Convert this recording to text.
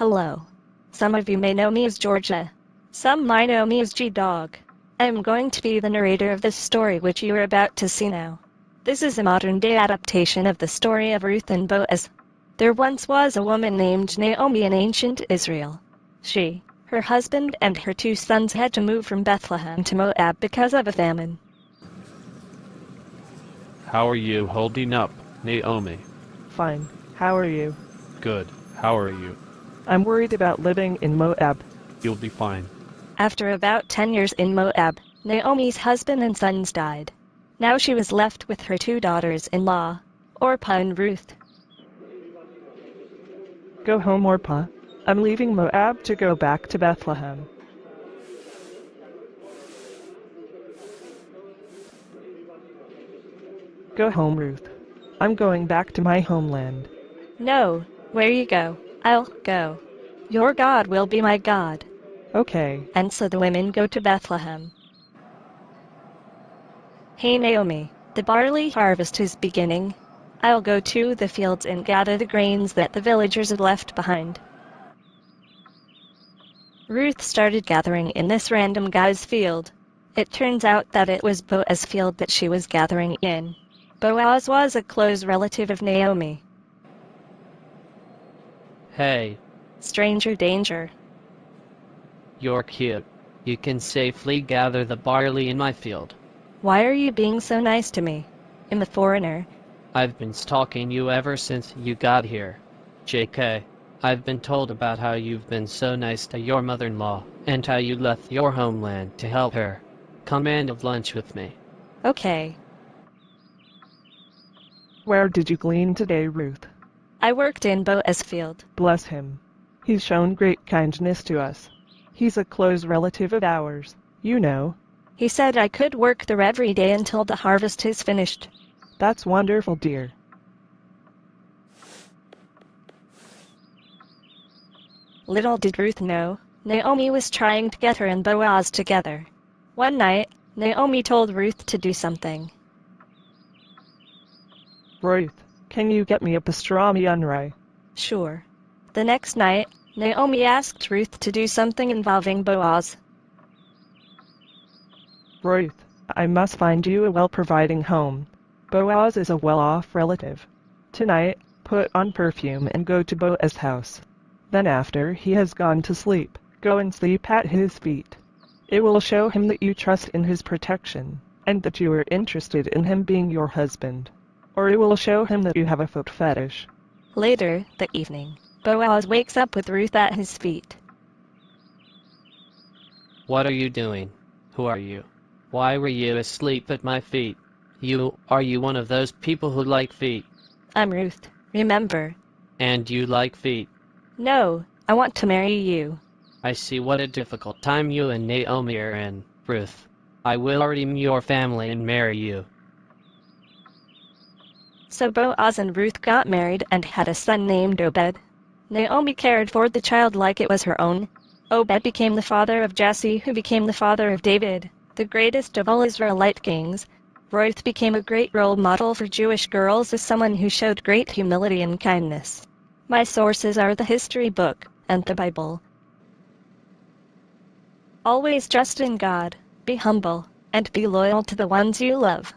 Hello. Some of you may know me as Georgia. Some might know me as G-Dog. I am going to be the narrator of this story which you are about to see now. This is a modern-day adaptation of the story of Ruth and Boaz. There once was a woman named Naomi in ancient Israel. She, her husband, and her 2 sons had to move from Bethlehem to Moab because of a famine. How are you holding up, Naomi? Fine. How are you? Good. How are you? I'm worried about living in Moab. You'll be fine. After about 10 years in Moab, Naomi's husband and sons died. Now she was left with her 2 daughters-in-law, Orpah and Ruth. Go home, Orpah. I'm leaving Moab to go back to Bethlehem. Go home, Ruth. I'm going back to my homeland. No, where you go, I'll go. Your God will be my God. Okay. And so the women go to Bethlehem. Hey Naomi, the barley harvest is beginning. I'll go to the fields and gather the grains that the villagers had left behind. Ruth started gathering in this random guy's field. It turns out that it was Boaz's field that she was gathering in. Boaz was a close relative of Naomi. Hey, Stranger danger. you're cute. You can safely gather the barley in my field. Why are you being so nice to me? I'm a foreigner. I've been stalking you ever since you got here. JK, I've been told about how you've been so nice to your mother-in-law, and how you left your homeland to help her. Come and have lunch with me. Okay. Where did you glean today, Ruth? I worked in Boaz's field. Bless him. He's shown great kindness to us. He's a close relative of ours, you know. He said I could work there every day until the harvest is finished. That's wonderful, dear. Little did Ruth know, Naomi was trying to get her and Boaz together. One night, Naomi told Ruth to do something. Ruth, can you get me a pastrami unrai? Sure. The next night, Naomi asked Ruth to do something involving Boaz. Ruth, I must find you a well-providing home. Boaz is a well-off relative. Tonight, put on perfume and go to Boaz's house. Then after he has gone to sleep, go and sleep at his feet. It will show him that you trust in his protection, and that you are interested in him being your husband. Or it will show him that you have a foot fetish. Later, that evening, Boaz wakes up with Ruth at his feet. What are you doing? Who are you? Why were you asleep at my feet? Are you one of those people who like feet? I'm Ruth, remember? And you like feet? No, I want to marry you. I see what a difficult time you and Naomi are in, Ruth. I will redeem your family and marry you. So Boaz and Ruth got married and had a son named Obed. Naomi cared for the child like it was her own. Obed became the father of Jesse, who became the father of David, the greatest of all Israelite kings. Ruth became a great role model for Jewish girls as someone who showed great humility and kindness. My sources are the history book and the Bible. Always trust in God, be humble, and be loyal to the ones you love.